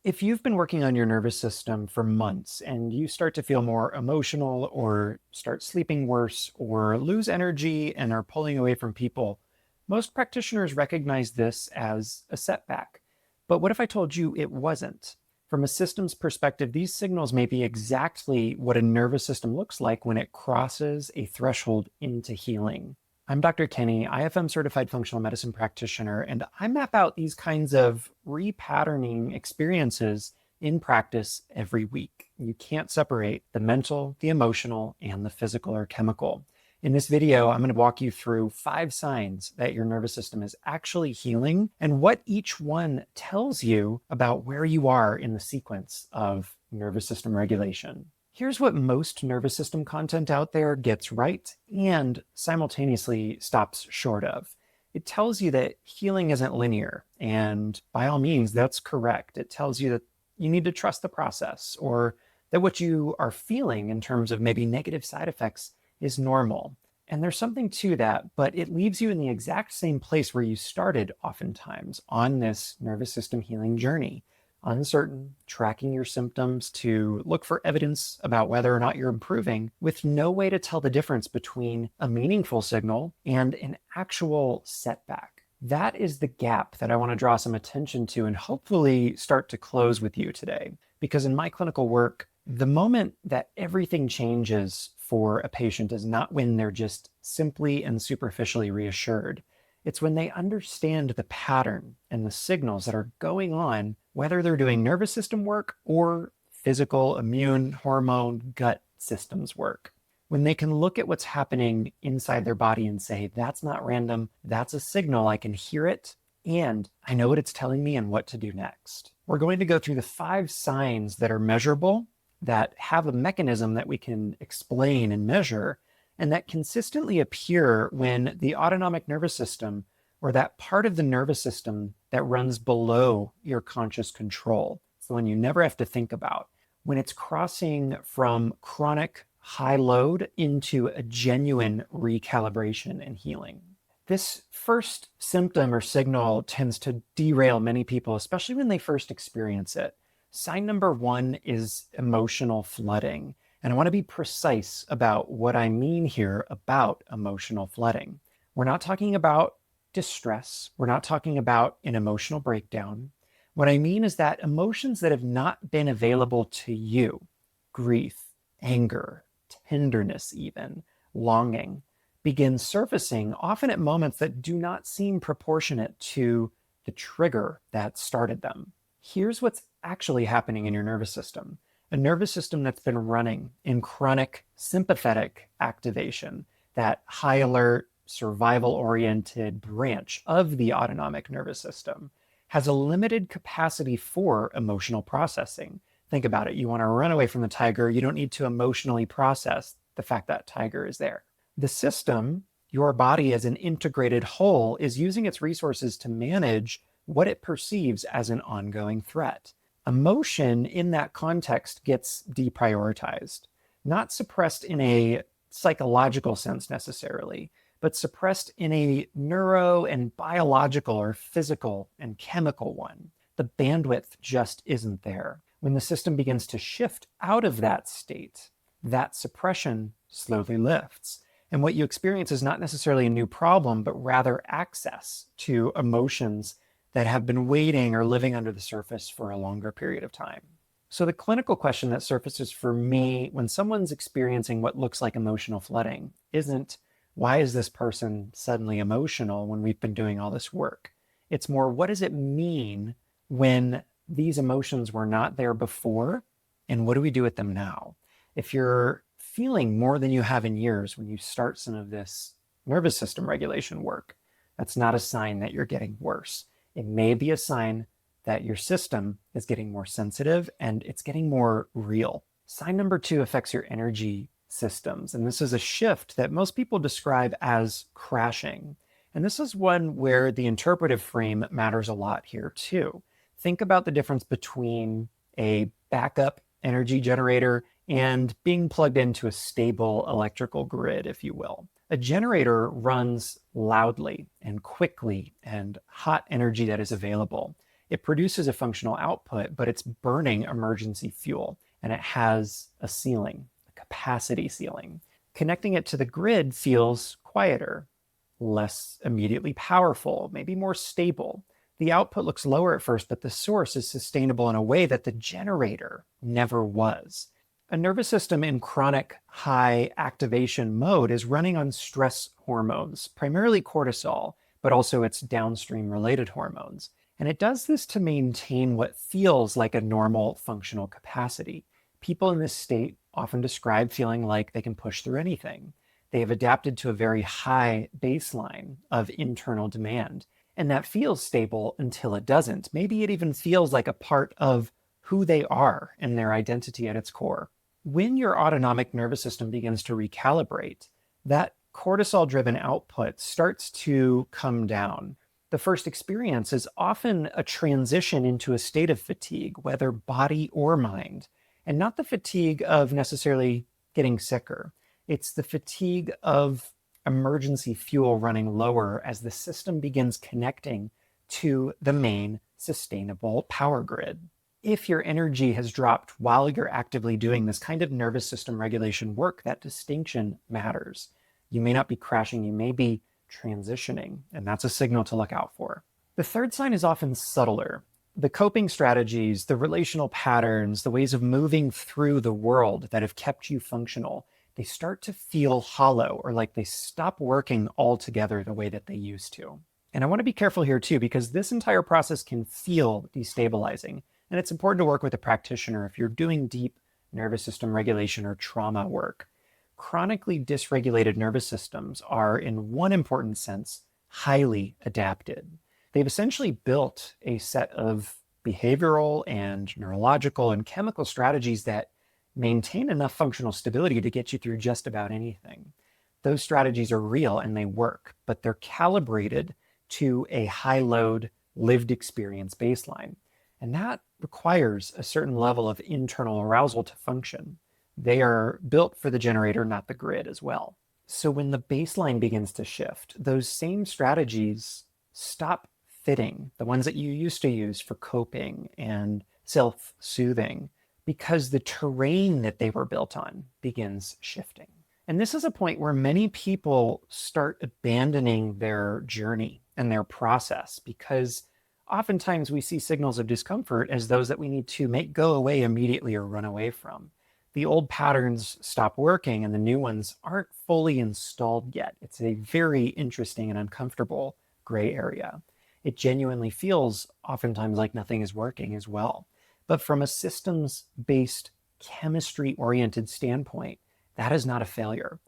If you've been working on your nervous system for months and you start to feel more emotional or start sleeping worse or lose energy and are pulling away from people, most practitioners recognize this as a setback. But what if I told you it wasn't? From a systems perspective, these signals may be exactly what a nervous system looks like when it crosses a threshold into healing. I'm Dr. Kenny, IFM certified functional medicine practitioner, and I map out these kinds of repatterning experiences in practice every week. You can't separate the mental, the emotional, and the physical or chemical. In this video, I'm going to walk you through 5 signs that your nervous system is actually healing and what each one tells you about where you are in the sequence of nervous system regulation. Here's what most nervous system content out there gets right and simultaneously stops short of. It tells you that healing isn't linear, and by all means, that's correct. It tells you that you need to trust the process, or that what you are feeling in terms of maybe negative side effects is normal. And there's something to that, but it leaves you in the exact same place where you started oftentimes on this nervous system healing journey. Uncertain, tracking your symptoms to look for evidence about whether or not you're improving, with no way to tell the difference between a meaningful signal and an actual setback. That is the gap that I want to draw some attention to and hopefully start to close with you today. Because in my clinical work, the moment that everything changes for a patient is not when they're just simply and superficially reassured. It's when they understand the pattern and the signals that are going on, whether they're doing nervous system work or physical, immune, hormone, gut systems work. When they can look at what's happening inside their body and say, that's not random, that's a signal, I can hear it, and I know what it's telling me and what to do next. We're going to go through the 5 signs that are measurable, that have a mechanism that we can explain and measure, and that consistently appear when the autonomic nervous system, or that part of the nervous system that runs below your conscious control, it's the one you never have to think about, when it's crossing from chronic high load into a genuine recalibration and healing. This first symptom or signal tends to derail many people, especially when they first experience it. Sign number 1 is emotional flooding. And I want to be precise about what I mean here about emotional flooding. We're not talking about distress. We're not talking about an emotional breakdown. What I mean is that emotions that have not been available to you, grief, anger, tenderness even, longing, begin surfacing often at moments that do not seem proportionate to the trigger that started them. Here's what's actually happening in your nervous system. A nervous system that's been running in chronic sympathetic activation, that high alert, survival-oriented branch of the autonomic nervous system, has a limited capacity for emotional processing. Think about it. You want to run away from the tiger. You don't need to emotionally process the fact that tiger is there. The system, your body as an integrated whole, is using its resources to manage what it perceives as an ongoing threat. Emotion in that context gets deprioritized, not suppressed in a psychological sense necessarily, but suppressed in a neuro and biological or physical and chemical one. The bandwidth just isn't there. When the system begins to shift out of that state, that suppression slowly lifts. And what you experience is not necessarily a new problem, but rather access to emotions that have been waiting or living under the surface for a longer period of time. So the clinical question that surfaces for me when someone's experiencing what looks like emotional flooding isn't, why is this person suddenly emotional when we've been doing all this work? It's more, what does it mean when these emotions were not there before, and what do we do with them now? If you're feeling more than you have in years when you start some of this nervous system regulation work, that's not a sign that you're getting worse. It may be a sign that your system is getting more sensitive and it's getting more real. Sign number 2 affects your energy systems. And this is a shift that most people describe as crashing. And this is one where the interpretive frame matters a lot here too. Think about the difference between a backup energy generator and being plugged into a stable electrical grid, if you will. A generator runs loudly and quickly and hot energy that is available. It produces a functional output, but it's burning emergency fuel, and it has a ceiling, a capacity ceiling. Connecting it to the grid feels quieter, less immediately powerful, maybe more stable. The output looks lower at first, but the source is sustainable in a way that the generator never was. A nervous system in chronic high activation mode is running on stress hormones, primarily cortisol, but also its downstream related hormones. And it does this to maintain what feels like a normal functional capacity. People in this state often describe feeling like they can push through anything. They have adapted to a very high baseline of internal demand. And that feels stable until it doesn't. Maybe it even feels like a part of who they are and their identity at its core. When your autonomic nervous system begins to recalibrate, that cortisol-driven output starts to come down. The first experience is often a transition into a state of fatigue, whether body or mind, and not the fatigue of necessarily getting sicker. It's the fatigue of emergency fuel running lower as the system begins connecting to the main sustainable power grid. If your energy has dropped while you're actively doing this kind of nervous system regulation work, that distinction matters. You may not be crashing, you may be transitioning, and that's a signal to look out for. The third sign is often subtler. The coping strategies, the relational patterns, the ways of moving through the world that have kept you functional, they start to feel hollow or like they stop working altogether the way that they used to. And I want to be careful here too, because this entire process can feel destabilizing. And it's important to work with a practitioner if you're doing deep nervous system regulation or trauma work. Chronically dysregulated nervous systems are, in one important sense, highly adapted. They've essentially built a set of behavioral and neurological and chemical strategies that maintain enough functional stability to get you through just about anything. Those strategies are real and they work, but they're calibrated to a high load lived experience baseline. And that requires a certain level of internal arousal to function. They are built for the generator, not the grid as well. So when the baseline begins to shift, those same strategies stop fitting, the ones that you used to use for coping and self-soothing, because the terrain that they were built on begins shifting. And this is a point where many people start abandoning their journey and their process, because oftentimes we see signals of discomfort as those that we need to make go away immediately or run away from. The old patterns stop working and the new ones aren't fully installed yet. It's a very interesting and uncomfortable gray area. It genuinely feels oftentimes like nothing is working as well. But from a systems-based, chemistry-oriented standpoint, that is not a failure.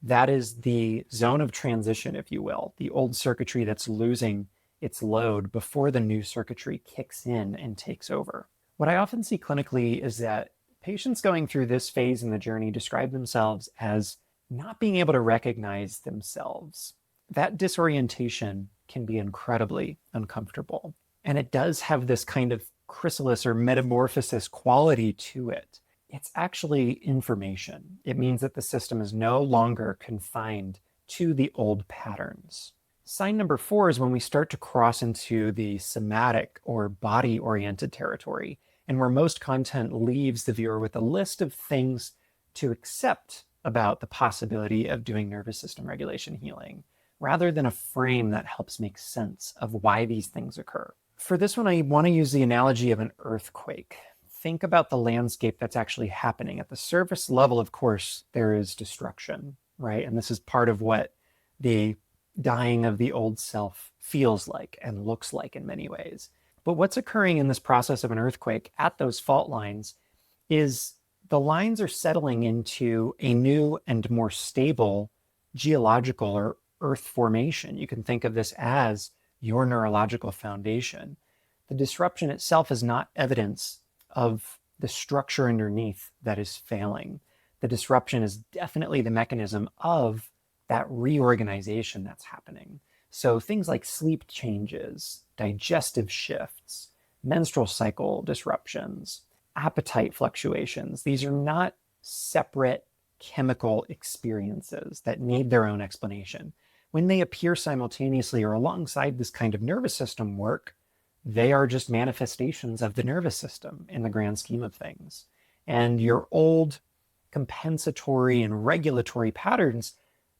That is the zone of transition, if you will, the old circuitry that's losing its load before the new circuitry kicks in and takes over. What I often see clinically is that patients going through this phase in the journey describe themselves as not being able to recognize themselves. That disorientation can be incredibly uncomfortable. And it does have this kind of chrysalis or metamorphosis quality to it. It's actually information. It means that the system is no longer confined to the old patterns. Sign number 4 is when we start to cross into the somatic or body-oriented territory, and where most content leaves the viewer with a list of things to accept about the possibility of doing nervous system regulation healing, rather than a frame that helps make sense of why these things occur. For this one, I want to use the analogy of an earthquake. Think about the landscape that's actually happening. At the surface level, of course, there is destruction, right? And this is part of what the dying of the old self feels like and looks like in many ways. But what's occurring in this process of an earthquake at those fault lines is the lines are settling into a new and more stable geological or earth formation. You can think of this as your neurological foundation. The disruption itself is not evidence of the structure underneath that is failing. The disruption is definitely the mechanism of that reorganization that's happening. So things like sleep changes, digestive shifts, menstrual cycle disruptions, appetite fluctuations, these are not separate chemical experiences that need their own explanation. When they appear simultaneously or alongside this kind of nervous system work, They are just manifestations of the nervous system in the grand scheme of things. And your old compensatory and regulatory patterns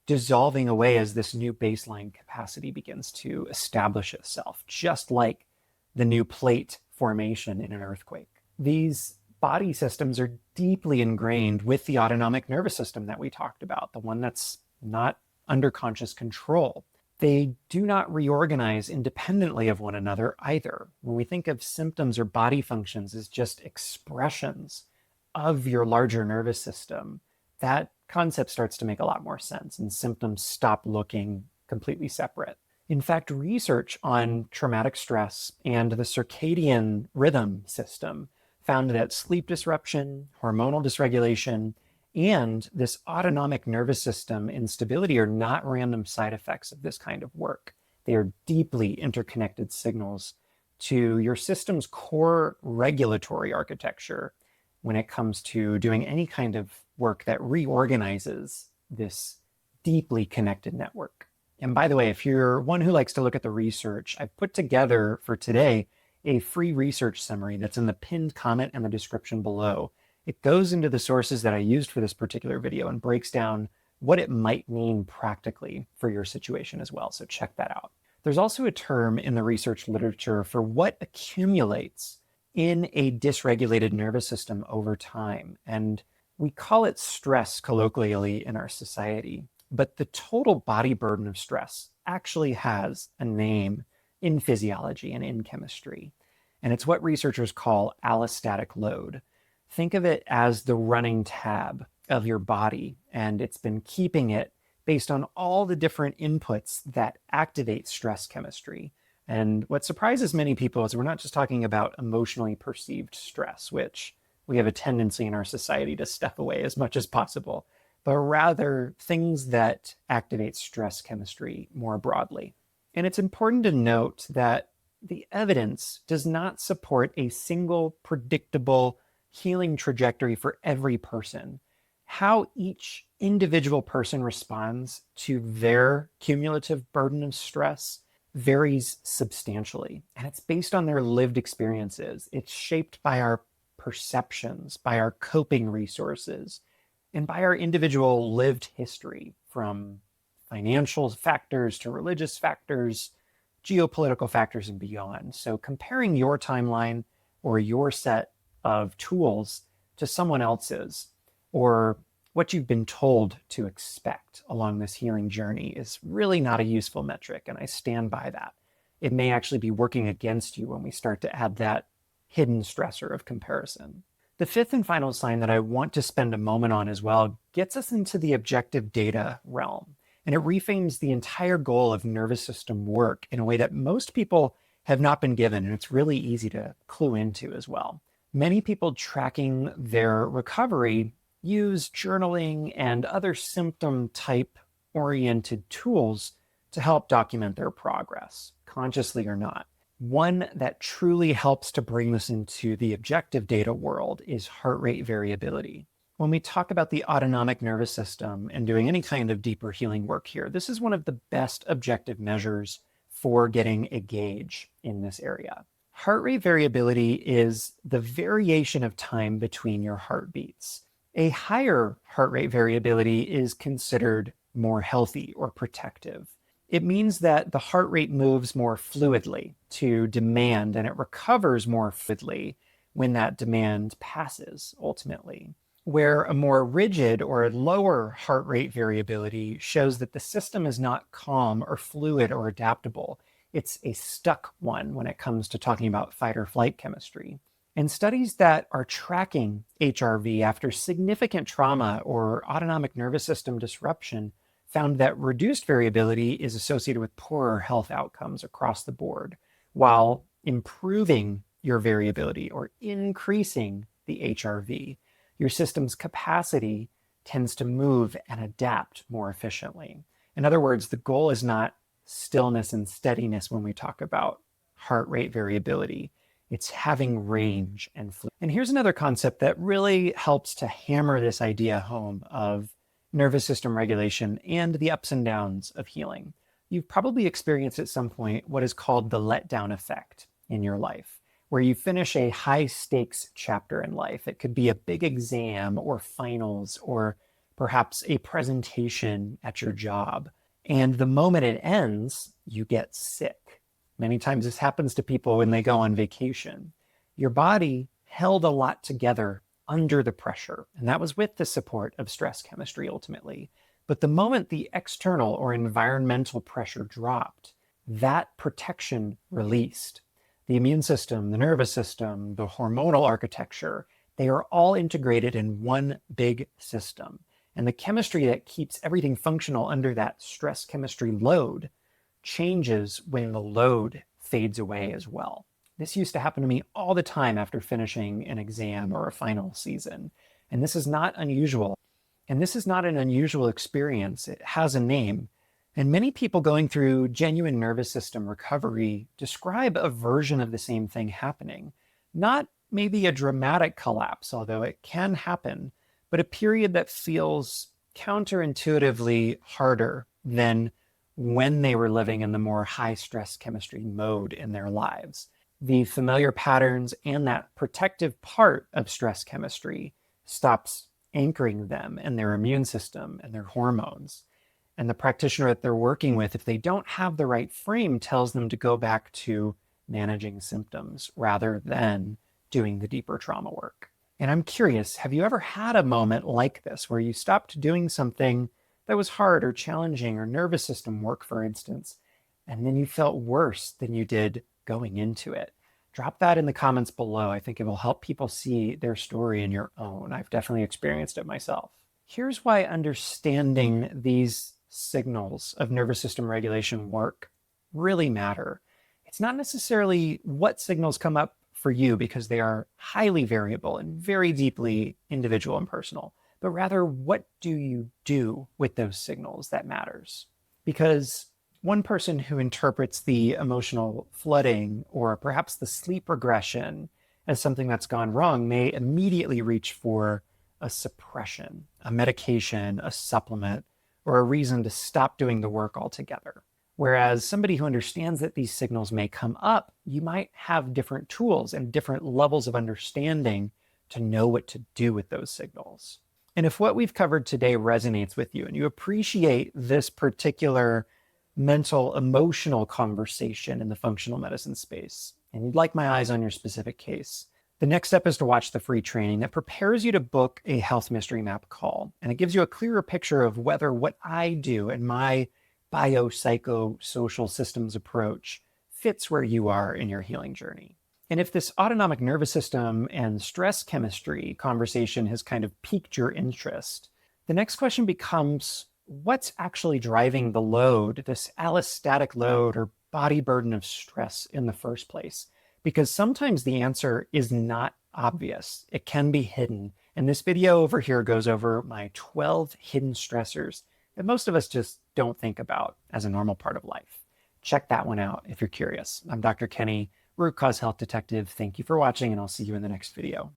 dissolving away as this new baseline capacity begins to establish itself, just like the new plate formation in an earthquake. These body systems are deeply ingrained with the autonomic nervous system that we talked about, the one that's not under conscious control. They do not reorganize independently of one another either. When we think of symptoms or body functions as just expressions of your larger nervous system, that concept starts to make a lot more sense, and symptoms stop looking completely separate. In fact, research on traumatic stress and the circadian rhythm system found that sleep disruption, hormonal dysregulation, and this autonomic nervous system instability are not random side effects of this kind of work. They are deeply interconnected signals to your system's core regulatory architecture when it comes to doing any kind of work that reorganizes this deeply connected network. And by the way, if you're one who likes to look at the research, I've put together for today a free research summary that's in the pinned comment and the description below. It goes into the sources that I used for this particular video and breaks down what it might mean practically for your situation as well. So check that out. There's also a term in the research literature for what accumulates in a dysregulated nervous system over time. And we call it stress colloquially in our society, but the total body burden of stress actually has a name in physiology and in chemistry. And it's what researchers call allostatic load. Think of it as the running tab of your body, and it's been keeping it based on all the different inputs that activate stress chemistry. And what surprises many people is we're not just talking about emotionally perceived stress, which we have a tendency in our society to stuff away as much as possible, but rather things that activate stress chemistry more broadly. And it's important to note that the evidence does not support a single predictable healing trajectory for every person. How each individual person responds to their cumulative burden of stress varies substantially, and it's based on their lived experiences. It's shaped by our perceptions, by our coping resources, and by our individual lived history, from financial factors to religious factors, geopolitical factors, and beyond. So comparing your timeline or your set of tools to someone else's, or what you've been told to expect along this healing journey, is really not a useful metric, and I stand by that. It may actually be working against you when we start to add that hidden stressor of comparison. The fifth and final sign that I want to spend a moment on as well gets us into the objective data realm, and it reframes the entire goal of nervous system work in a way that most people have not been given, and it's really easy to clue into as well. Many people tracking their recovery use journaling and other symptom type oriented tools to help document their progress, consciously or not. One that truly helps to bring this into the objective data world is heart rate variability. When we talk about the autonomic nervous system and doing any kind of deeper healing work here, this is one of the best objective measures for getting a gauge in this area. Heart rate variability is the variation of time between your heartbeats. A higher heart rate variability is considered more healthy or protective. It means that the heart rate moves more fluidly to demand, and it recovers more fluidly when that demand passes, ultimately. Where a more rigid or lower heart rate variability shows that the system is not calm or fluid or adaptable. It's a stuck one when it comes to talking about fight or flight chemistry. And studies that are tracking HRV after significant trauma or autonomic nervous system disruption found that reduced variability is associated with poorer health outcomes across the board, while improving your variability or increasing the HRV, your system's capacity tends to move and adapt more efficiently. In other words, the goal is not stillness and steadiness when we talk about heart rate variability. It's having range and flow. And here's another concept that really helps to hammer this idea home of nervous system regulation and the ups and downs of healing. You've probably experienced at some point what is called the letdown effect. in your life, where you finish a high stakes chapter in life. It could be a big exam or finals or perhaps a presentation at your job. And the moment it ends, you get sick. Many times this happens to people when they go on vacation. Your body held a lot together under the pressure, and that was with the support of stress chemistry ultimately. But the moment the external or environmental pressure dropped, that protection released. The immune system, the nervous system, the hormonal architecture, they are all integrated in one big system. And the chemistry that keeps everything functional under that stress chemistry load changes when the load fades away as well. This used to happen to me all the time after finishing an exam or a final season. And this is not unusual. And this is not an unusual experience. It has a name. And many people going through genuine nervous system recovery describe a version of the same thing happening. Not maybe a dramatic collapse, although it can happen, but a period that feels counterintuitively harder than when they were living in the more high stress chemistry mode in their lives. The familiar patterns and that protective part of stress chemistry stops anchoring them and their immune system and their hormones. And the practitioner that they're working with, if they don't have the right frame, tells them to go back to managing symptoms rather than doing the deeper trauma work. And I'm curious, have you ever had a moment like this where you stopped doing something that was hard or challenging or nervous system work, for instance, and then you felt worse than you did going into it? Drop that in the comments below. I think it will help people see their story in your own. I've definitely experienced it myself. Here's why understanding these signals of nervous system regulation work really matter. It's not necessarily what signals come up for you, because they are highly variable and very deeply individual and personal, but rather what do you do with those signals that matters. Because one person who interprets the emotional flooding or perhaps the sleep regression as something that's gone wrong may immediately reach for a suppression, a medication, a supplement, or a reason to stop doing the work altogether. Whereas somebody who understands that these signals may come up, you might have different tools and different levels of understanding to know what to do with those signals. And if what we've covered today resonates with you and you appreciate this particular mental, emotional conversation in the functional medicine space, and you'd like my eyes on your specific case, the next step is to watch the free training that prepares you to book a health mystery map call. And it gives you a clearer picture of whether what I do and my biopsychosocial systems approach fits where you are in your healing journey. And if this autonomic nervous system and stress chemistry conversation has kind of piqued your interest, the next question becomes, what's actually driving the load, this allostatic load or body burden of stress in the first place? Because sometimes the answer is not obvious. It can be hidden. And this video over here goes over my 12 hidden stressors that most of us just don't think about as a normal part of life. Check that one out if you're curious. I'm Dr. Kenny, Root Cause Health Detective. Thank you for watching, and I'll see you in the next video.